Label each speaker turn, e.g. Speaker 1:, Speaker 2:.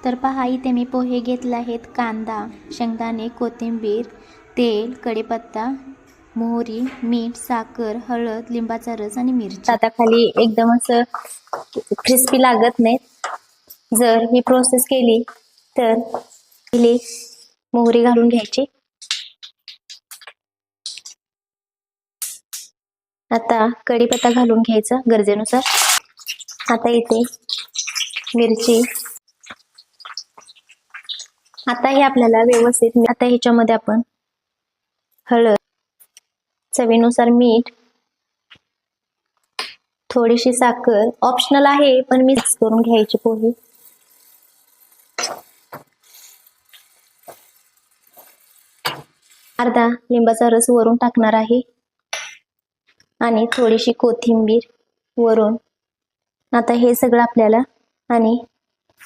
Speaker 1: तर पहा इथे मी पोहे घेतले आहेत, कांदा, शेंगदाणे, कोथिंबीर, तेल, कढीपत्ता, मोहरी, मीठ, साखर, हळद, लिंबाचा रस आणि मिरची. आता खाली एकदम असं क्रिस्पी लागत नाहीत. जर ही प्रोसेस केली तर पहिले मोहरी घालून घ्यायची. आता कढीपत्ता घालून घ्यायचा गरजेनुसार. आता इथे मिरची. आता हे आपल्याला व्यवस्थित. आता ह्याच्यामध्ये आपण हळद, चवीनुसार मीठ, थोडीशी साखर ऑप्शनल आहे पण मिक्स करून घ्यायची पोहे. अर्धा लिंबाचा रस वरून टाकणार आहे आणि थोडीशी कोथिंबीर वरून. आता हे सगळं आपल्याला आणि